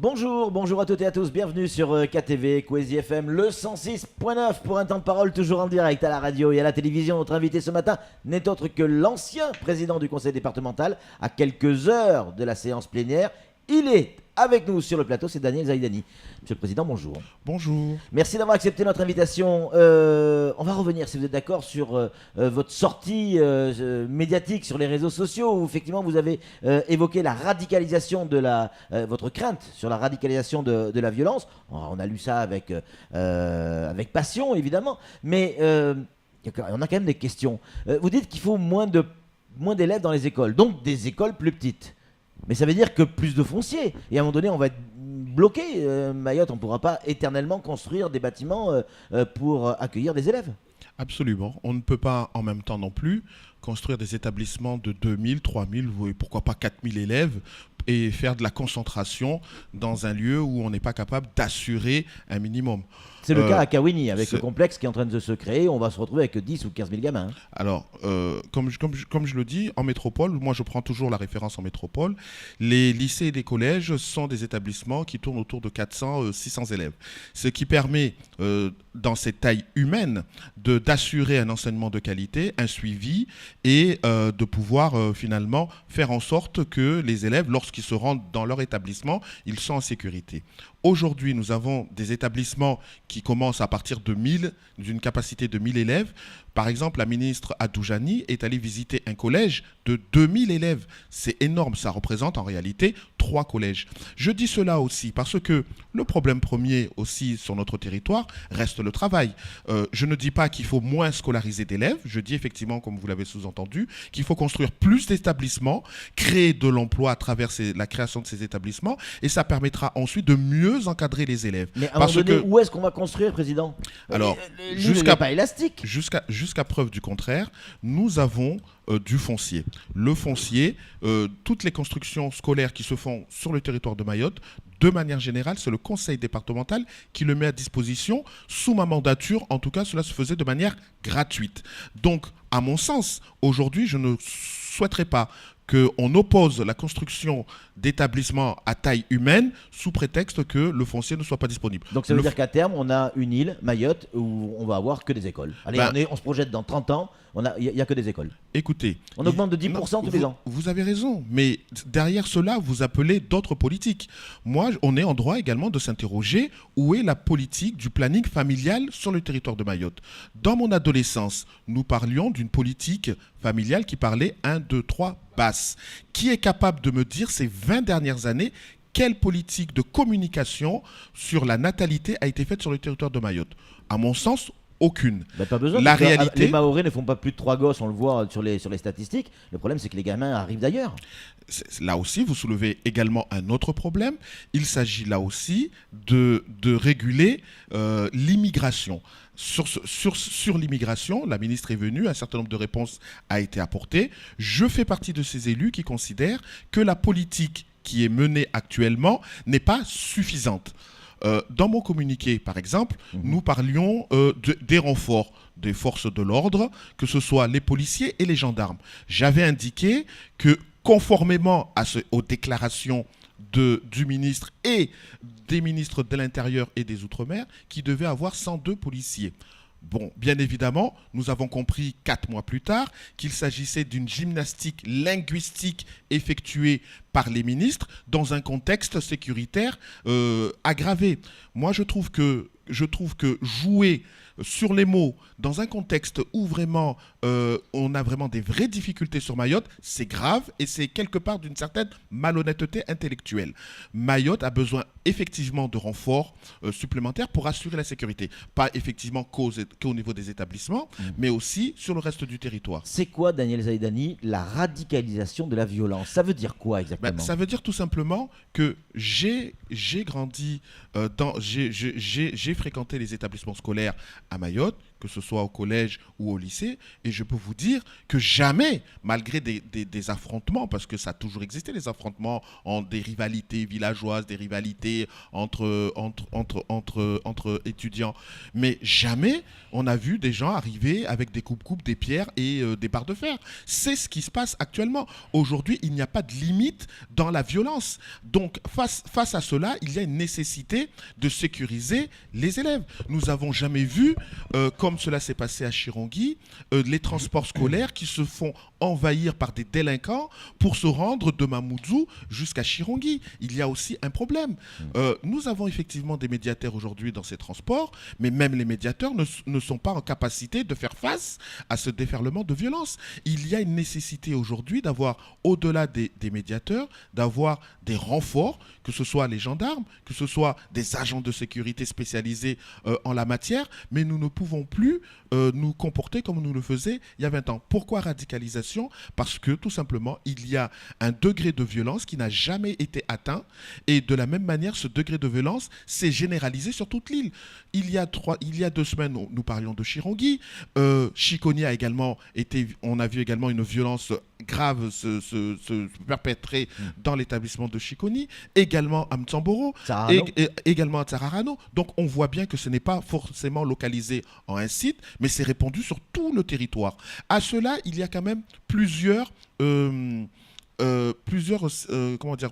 Bonjour à toutes et à tous, bienvenue sur KTV, Kwezi FM, le 106.9 pour un temps de parole toujours en direct à la radio et à la télévision. Notre invité ce matin n'est autre que l'ancien président du conseil départemental. À quelques heures de la séance plénière, il est avec nous sur le plateau, c'est Daniel Zaidani. Monsieur le Président, bonjour. Bonjour. Merci d'avoir accepté notre invitation. On va revenir, si vous êtes d'accord, sur votre sortie médiatique sur les réseaux sociaux où effectivement vous avez évoqué la radicalisation de votre crainte sur la radicalisation de la violence. On a lu ça avec passion, évidemment, mais on a quand même des questions. Vous dites qu'il faut moins d'élèves dans les écoles, donc des écoles plus petites. Mais ça veut dire que plus de foncier. Et à un moment donné, on va être bloqué. Mayotte, on ne pourra pas éternellement construire des bâtiments pour accueillir des élèves. Absolument. On ne peut pas en même temps non plus construire des établissements de 2000, 3000, et pourquoi pas 4000 élèves et faire de la concentration dans un lieu où on n'est pas capable d'assurer un minimum. C'est le cas à Kawini, avec le complexe qui est en train de se créer. On va se retrouver avec 10 ou 15 000 gamins. Alors, comme je le dis, en métropole, moi je prends toujours la référence en métropole, les lycées et les collèges sont des établissements qui tournent autour de 400, 600 élèves. Ce qui permet, dans cette taille humaine, d'assurer un enseignement de qualité, un suivi et de pouvoir finalement faire en sorte que les élèves, lorsqu'ils se rendent dans leur établissement, ils sont en sécurité. Aujourd'hui, nous avons des établissements qui commencent à partir de 1000, d'une capacité de 1000 élèves. Par exemple, la ministre Adoujani est allée visiter un collège de 2000 élèves. C'est énorme, ça représente en réalité 3 collèges. Je dis cela aussi parce que le problème premier aussi sur notre territoire reste le travail. Je ne dis pas qu'il faut moins scolariser d'élèves, je dis effectivement, comme vous l'avez sous-entendu, qu'il faut construire plus d'établissements, créer de l'emploi à travers la création de ces établissements, et ça permettra ensuite de mieux encadrer les élèves. Mais à un moment donné, où est-ce qu'on va construire, Président ? Alors, pas élastique. Jusqu'à preuve du contraire, nous avons du foncier. Le foncier, toutes les constructions scolaires qui se font sur le territoire de Mayotte, de manière générale, c'est le conseil départemental qui le met à disposition. Sous ma mandature, en tout cas, cela se faisait de manière gratuite. Donc, à mon sens, aujourd'hui, je ne souhaiterais pas qu'on oppose la construction d'établissements à taille humaine sous prétexte que le foncier ne soit pas disponible. Donc ça veut dire qu'à terme, on a une île, Mayotte, où on va avoir que des écoles. Allez, on se projette dans 30 ans, il n'y a que des écoles. Écoutez, on augmente de 10% tous les ans. Vous avez raison, mais derrière cela, vous appelez d'autres politiques. Moi, on est en droit également de s'interroger où est la politique du planning familial sur le territoire de Mayotte. Dans mon adolescence, nous parlions d'une politique familiale qui parlait 1, 2, 3, basse. Qui est capable de me dire ces 20 dernières années quelle politique de communication sur la natalité a été faite sur le territoire de Mayotte? À mon sens, aucune. Pas besoin. La réalité, les Mahorais ne font pas plus de 3 gosses, on le voit sur les statistiques. Le problème, c'est que les gamins arrivent d'ailleurs. Là aussi, vous soulevez également un autre problème. Il s'agit là aussi de réguler l'immigration. Sur l'immigration, la ministre est venue, un certain nombre de réponses a été apportées. Je fais partie de ces élus qui considèrent que la politique qui est menée actuellement n'est pas suffisante. Dans mon communiqué, par exemple, nous parlions des renforts des forces de l'ordre, que ce soit les policiers et les gendarmes. J'avais indiqué que, conformément aux déclarations du ministre et des ministres de l'Intérieur et des Outre-mer, qui devaient avoir 102 policiers. Bon, bien évidemment, nous avons compris 4 mois plus tard qu'il s'agissait d'une gymnastique linguistique effectuée par les ministres dans un contexte sécuritaire aggravé. Moi, je trouve que jouer sur les mots dans un contexte où vraiment on a vraiment des vraies difficultés sur Mayotte, c'est grave et c'est quelque part d'une certaine malhonnêteté intellectuelle. Mayotte a besoin effectivement de renforts supplémentaires pour assurer la sécurité. Pas effectivement qu'au niveau des établissements, mais aussi sur le reste du territoire. C'est quoi, Daniel Zaidani, la radicalisation de la violence? Ça veut dire quoi exactement? Ça veut dire tout simplement que j'ai grandi, j'ai fréquenté les établissements scolaires à Mayotte, que ce soit au collège ou au lycée. Et je peux vous dire que jamais, malgré des affrontements, parce que ça a toujours existé, les affrontements en des rivalités villageoises, des rivalités entre étudiants, mais jamais on a vu des gens arriver avec des coupes-coupes, des pierres et des barres de fer. C'est ce qui se passe actuellement. Aujourd'hui, il n'y a pas de limite dans la violence. Donc, face à cela, il y a une nécessité de sécuriser les élèves. Nous n'avons jamais vu, comme cela s'est passé à Chirongui, les transports scolaires qui se font envahir par des délinquants pour se rendre de Mamoudzou jusqu'à Chirongui. Il y a aussi un problème. Nous avons effectivement des médiateurs aujourd'hui dans ces transports, mais même les médiateurs ne sont pas en capacité de faire face à ce déferlement de violence. Il y a une nécessité aujourd'hui d'avoir, au-delà des médiateurs, d'avoir des renforts, que ce soit les gendarmes, que ce soit des agents de sécurité spécialisés en la matière, mais nous ne pouvons plus nous comporter comme nous le faisions il y a 20 ans. Pourquoi radicalisation ? Parce que tout simplement, il y a un degré de violence qui n'a jamais été atteint, et de la même manière, ce degré de violence s'est généralisé sur toute l'île. Il y a 2 semaines, nous parlions de Chirongui. Chiconi a également été, on a vu également une violence grave se perpétrer dans l'établissement de Chiconi, également à Mtsamboro, également à Tsararano. Donc on voit bien que ce n'est pas forcément localisé en un site, mais c'est répandu sur tout le territoire. À cela, il y a quand même plusieurs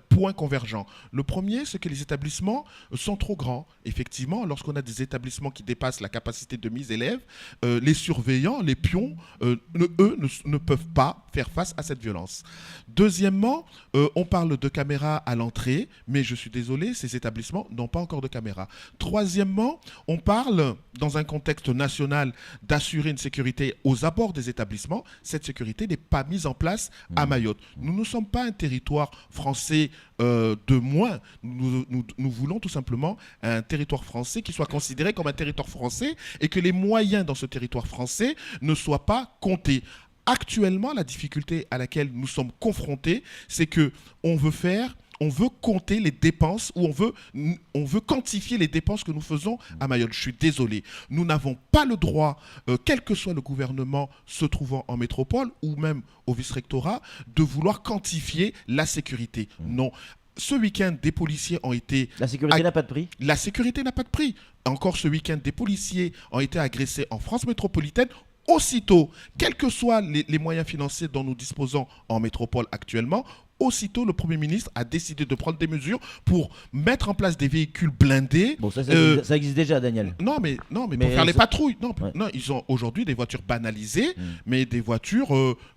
points convergents. Le premier, c'est que les établissements sont trop grands. Effectivement, lorsqu'on a des établissements qui dépassent la capacité de 1000 élèves, les surveillants, les pions, ne peuvent pas faire face à cette violence. Deuxièmement, on parle de caméras à l'entrée, mais je suis désolé, ces établissements n'ont pas encore de caméras. Troisièmement, on parle, dans un contexte national, d'assurer une sécurité aux abords des établissements. Cette sécurité n'est pas mise en place à Mayotte. Nous ne sommes pas un territoire français de moins. Nous voulons tout simplement un territoire français qui soit considéré comme un territoire français et que les moyens dans ce territoire français ne soient pas comptés. Actuellement, la difficulté à laquelle nous sommes confrontés, c'est que on veut compter les dépenses, ou on veut quantifier les dépenses que nous faisons à Mayotte. Je suis désolé. Nous n'avons pas le droit, quel que soit le gouvernement se trouvant en métropole ou même au vice-rectorat, de vouloir quantifier la sécurité. Non. Ce week-end, des policiers ont été... La sécurité n'a pas de prix ? La sécurité n'a pas de prix. Encore ce week-end, des policiers ont été agressés en France métropolitaine. Aussitôt, quels que soient les moyens financiers dont nous disposons en métropole actuellement, aussitôt le Premier ministre a décidé de prendre des mesures pour mettre en place des véhicules blindés. Bon, ça existe déjà, Daniel. Non, mais pour faire les patrouilles. Non, ils ont aujourd'hui des voitures banalisées, mais des voitures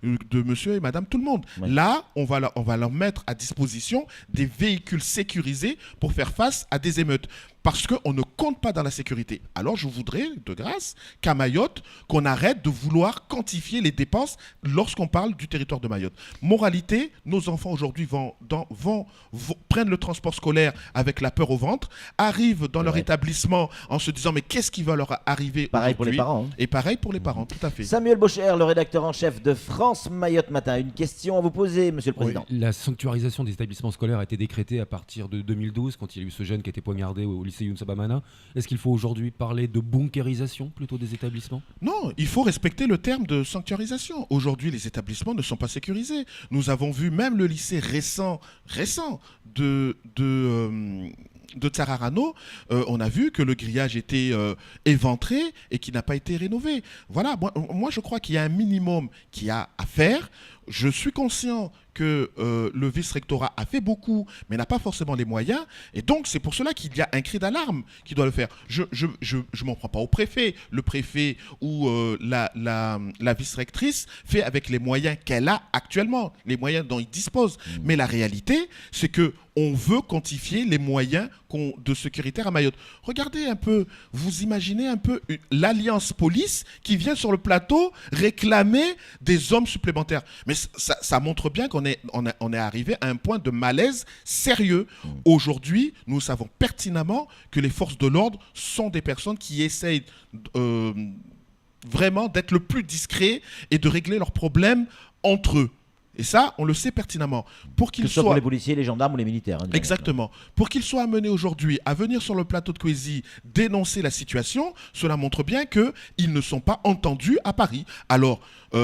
de monsieur et madame tout le monde. Ouais. Là, on va leur mettre à disposition des véhicules sécurisés pour faire face à des émeutes. Parce qu'on ne compte pas dans la sécurité. Alors je voudrais, de grâce, qu'à Mayotte, qu'on arrête de vouloir quantifier les dépenses lorsqu'on parle du territoire de Mayotte. Moralité, nos enfants aujourd'hui prennent le transport scolaire avec la peur au ventre, arrivent dans leur établissement en se disant mais qu'est-ce qui va leur arriver pareil pour les parents. Et pareil pour les parents, tout à fait. Samuel Bocher, le rédacteur en chef de France Mayotte Matin. Une question à vous poser, Monsieur le Président. Oui, la sanctuarisation des établissements scolaires a été décrétée à partir de 2012, quand il y a eu ce jeune qui a été poignardé au lycée Younous Abamana. Est-ce qu'il faut aujourd'hui parler de bunkérisation plutôt des établissements ? Non, il faut respecter le terme de sanctuarisation. Aujourd'hui, les établissements ne sont pas sécurisés. Nous avons vu même le lycée récent de Tsararano, on a vu que le grillage était éventré et qui n'a pas été rénové. Voilà, moi je crois qu'il y a un minimum qu'il y a à faire. Je suis conscient que le vice-rectorat a fait beaucoup, mais n'a pas forcément les moyens. Et donc, c'est pour cela qu'il y a un cri d'alarme qui doit le faire. Je m'en prends pas au préfet. Le préfet ou la vice-rectrice fait avec les moyens qu'elle a actuellement, les moyens dont il dispose. Mais la réalité, c'est que on veut quantifier les moyens de sécuritaire à Mayotte. Regardez un peu, vous imaginez un peu l'Alliance Police qui vient sur le plateau réclamer des hommes supplémentaires. Mais ça montre bien qu'on est arrivé à un point de malaise sérieux. Aujourd'hui, nous savons pertinemment que les forces de l'ordre sont des personnes qui essayent vraiment d'être le plus discrets et de régler leurs problèmes entre eux. Et ça, on le sait pertinemment. Pour Que qu'il ce soit pour soit les policiers, les gendarmes ou les militaires. Hein, Exactement. Pour qu'il soit amené aujourd'hui à venir sur le plateau de Kwesi dénoncer la situation, cela montre bien qu'ils ne sont pas entendus à Paris. Alors,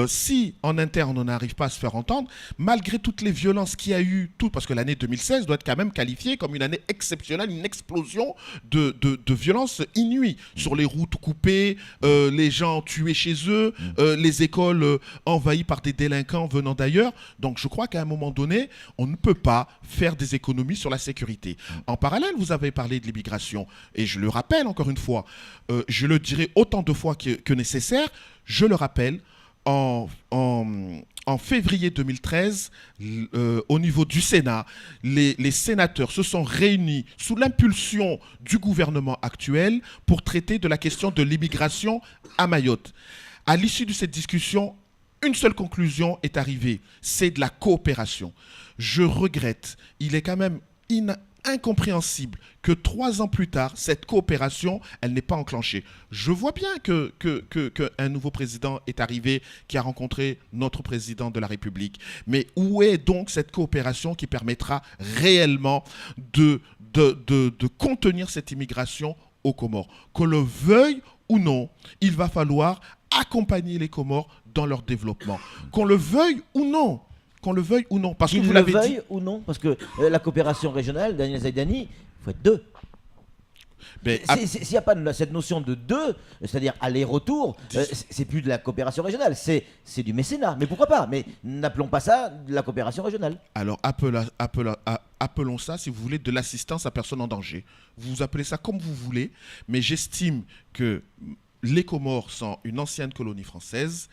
si en interne on n'arrive pas à se faire entendre, malgré toutes les violences qu'il y a eu, parce que l'année 2016 doit être quand même qualifiée comme une année exceptionnelle, une explosion de violences inouïes. Sur les routes coupées, les gens tués chez eux, les écoles envahies par des délinquants venant d'ailleurs. Donc je crois qu'à un moment donné, on ne peut pas faire des économies sur la sécurité. En parallèle, vous avez parlé de l'immigration. Et je le rappelle encore une fois, je le dirai autant de fois que nécessaire, je le rappelle, en février 2013, au niveau du Sénat, les sénateurs se sont réunis sous l'impulsion du gouvernement actuel pour traiter de la question de l'immigration à Mayotte. À l'issue de cette discussion, une seule conclusion est arrivée, c'est de la coopération. Je regrette, il est quand même incompréhensible que 3 ans plus tard, cette coopération, elle n'est pas enclenchée. Je vois bien qu'un nouveau président est arrivé, qui a rencontré notre président de la République. Mais où est donc cette coopération qui permettra réellement de contenir cette immigration aux Comores? Qu'on le veuille ou non, il va falloir accompagner les Comores dans leur développement. Qu'on le veuille ou non. Qu'on le veuille ou non. Parce que vous l'avez dit. Ou non, parce que la coopération régionale, Daniel Zaidani, il faut être 2. S'il n'y a pas cette notion de 2, c'est-à-dire aller-retour, c'est plus de la coopération régionale, c'est du mécénat. Mais pourquoi pas? Mais n'appelons pas ça de la coopération régionale. Alors appelons ça, si vous voulez, de l'assistance à personne en danger. Vous appelez ça comme vous voulez, mais j'estime que les Comores sont une ancienne colonie française.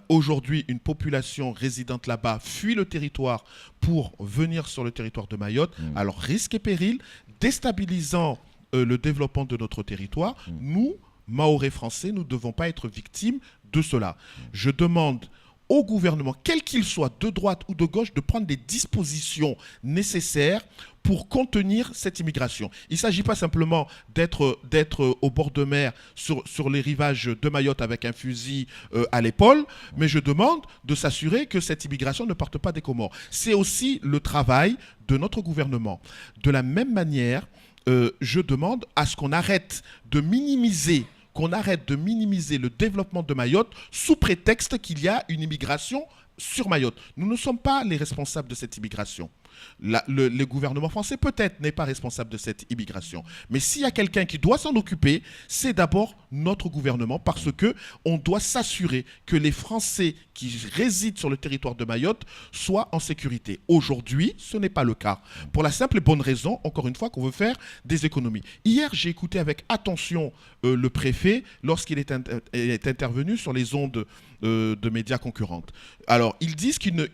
Aujourd'hui, une population résidente là-bas fuit le territoire pour venir sur le territoire de Mayotte. Alors, risque et péril, déstabilisant le développement de notre territoire. Nous, Mahorais français, nous ne devons pas être victimes de cela. Je demande au gouvernement, quel qu'il soit, de droite ou de gauche, de prendre les dispositions nécessaires pour contenir cette immigration. Il ne s'agit pas simplement d'être au bord de mer sur les rivages de Mayotte avec un fusil à l'épaule, mais je demande de s'assurer que cette immigration ne parte pas des Comores. C'est aussi le travail de notre gouvernement. De la même manière, je demande à ce qu'on arrête de minimiser le développement de Mayotte sous prétexte qu'il y a une immigration sur Mayotte. Nous ne sommes pas les responsables de cette immigration. Le gouvernement français peut-être n'est pas responsable de cette immigration. Mais s'il y a quelqu'un qui doit s'en occuper, c'est d'abord notre gouvernement, parce qu'on doit s'assurer que les Français qui résident sur le territoire de Mayotte soient en sécurité. Aujourd'hui, ce n'est pas le cas. Pour la simple et bonne raison, encore une fois, qu'on veut faire des économies. Hier, j'ai écouté avec attention le préfet lorsqu'il est intervenu sur les ondes de médias concurrentes. Alors, ils disent qu'ils ne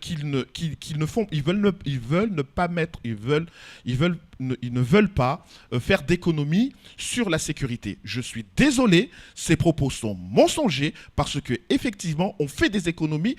veulent pas faire d'économies sur la sécurité. Je suis désolé, ces propos sont mensongers parce que effectivement, on fait des économies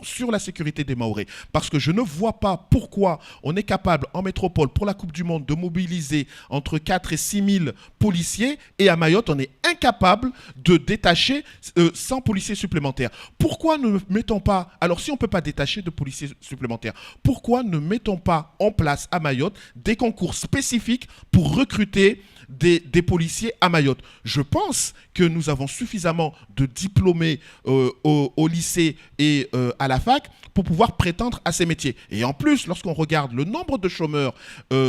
sur la sécurité des Mahorais. Parce que je ne vois pas pourquoi on est capable en métropole pour la Coupe du Monde de mobiliser entre 4 et 6 000 policiers, et à Mayotte, on est incapable de détacher 100 policiers supplémentaires. Pourquoi ne mettons pas, alors si on ne peut pas détacher de policiers supplémentaires, pourquoi ne mettons pas en place à Mayotte des concours spécifiques pour recruter des policiers à Mayotte? Je pense que nous avons suffisamment de diplômés au lycée et à la fac pour pouvoir prétendre à ces métiers. Et en plus, lorsqu'on regarde le nombre de chômeurs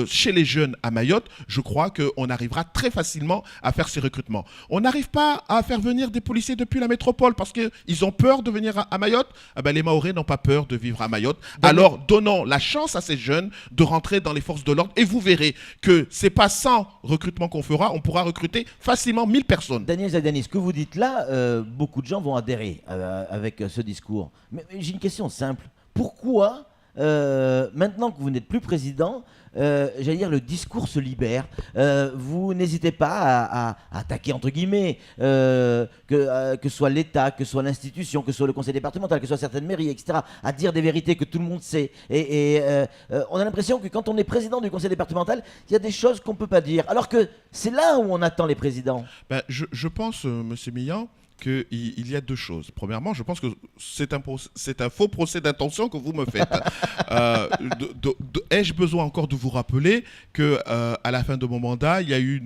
chez les jeunes à Mayotte, je crois qu'on arrivera très facilement à faire ces recrutements. On n'arrive pas à faire venir des policiers depuis la métropole parce qu'ils ont peur de venir à Mayotte. Les Mahorais n'ont pas peur de vivre à Mayotte. Alors, donnons la chance à ces jeunes de rentrer dans les forces de l'ordre, et vous verrez que ce n'est pas sans recrutement qu'on fera, on pourra recruter facilement 1000 personnes. Daniel Zaidani, ce que vous dites là, beaucoup de gens vont adhérer avec ce discours. Mais j'ai une question simple. Pourquoi, maintenant que vous n'êtes plus président, j'allais dire, le discours se libère, vous n'hésitez pas à attaquer, entre guillemets, que soit l'État, que soit l'institution, que soit le conseil départemental, que soit certaines mairies, etc., à dire des vérités que tout le monde sait. Et on a l'impression que quand on est président du conseil départemental, il y a des choses qu'on ne peut pas dire. Alors que c'est là où on attend les présidents. Je pense, M. Millan, qu'il y a deux choses. Premièrement, je pense que c'est un faux procès d'intention que vous me faites. Ai-je besoin encore de vous rappeler que à la fin de mon mandat, il y a eu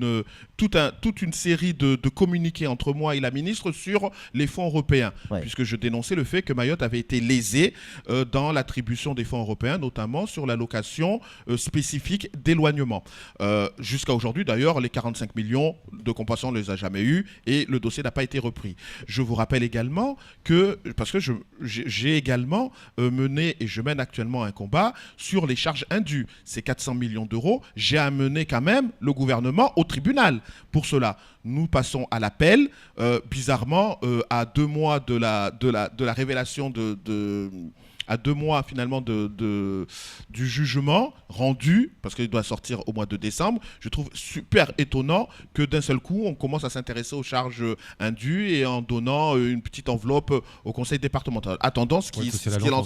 toute une série de communiqués entre moi et la ministre sur les fonds européens, puisque je dénonçais le fait que Mayotte avait été lésée dans l'attribution des fonds européens, notamment sur l'allocation spécifique d'éloignement. Jusqu'à aujourd'hui, d'ailleurs, les 45 millions de compensation, on ne les a jamais eus et le dossier n'a pas été repris. Je vous rappelle également que, parce que j'ai également mené et je mène actuellement un combat sur les charges indues. Ces 400 millions d'euros, j'ai amené quand même le gouvernement au tribunal pour cela. Nous passons à l'appel, bizarrement, à 2 mois de la révélation à 2 mois finalement du jugement rendu, parce qu'il doit sortir au mois de décembre. Je trouve super étonnant que d'un seul coup, on commence à s'intéresser aux charges indues et en donnant une petite enveloppe au conseil départemental. Attendant ce qu'il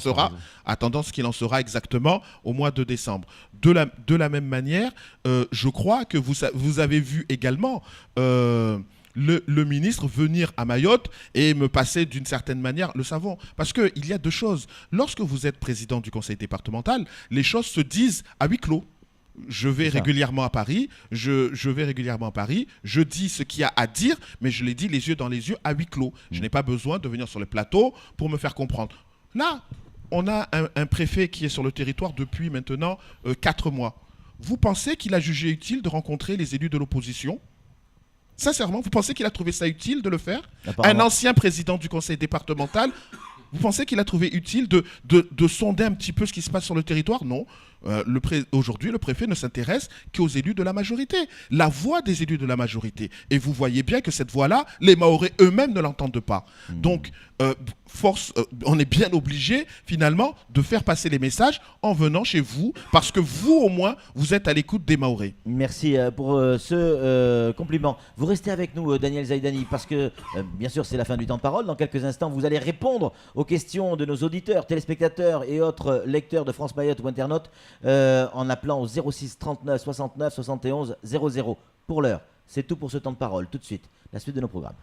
en sera exactement au mois de décembre. De la même manière, je crois que vous avez vu également le ministre venir à Mayotte et me passer d'une certaine manière le savon. Parce qu'il y a deux choses. Lorsque vous êtes président du conseil départemental, les choses se disent à huis clos. Je vais régulièrement à Paris, je dis ce qu'il y a à dire, mais je l'ai dit les yeux dans les yeux à huis clos. Je n'ai pas besoin de venir sur le plateau pour me faire comprendre. Là, on a un préfet qui est sur le territoire depuis maintenant 4 mois. Vous pensez qu'il a jugé utile de rencontrer les élus de l'opposition ? Sincèrement, vous pensez qu'il a trouvé ça utile de le faire ? Un ancien président du conseil départemental, vous pensez qu'il a trouvé utile de sonder un petit peu ce qui se passe sur le territoire ? Non. Aujourd'hui, le préfet ne s'intéresse qu'aux élus de la majorité. La voix des élus de la majorité. Et vous voyez bien que cette voix-là, les Mahorais eux-mêmes ne l'entendent pas. Donc, on est bien obligé, finalement, de faire passer les messages en venant chez vous, parce que vous, au moins, vous êtes à l'écoute des Mahorais. Merci pour ce compliment. Vous restez avec nous, Daniel Zaidani, parce que, bien sûr, c'est la fin du temps de parole. Dans quelques instants, vous allez répondre aux questions de nos auditeurs, téléspectateurs et autres lecteurs de France Mayotte ou internautes en appelant au 06 39 69 71 00. Pour l'heure, c'est tout pour ce temps de parole. Tout de suite, la suite de nos programmes.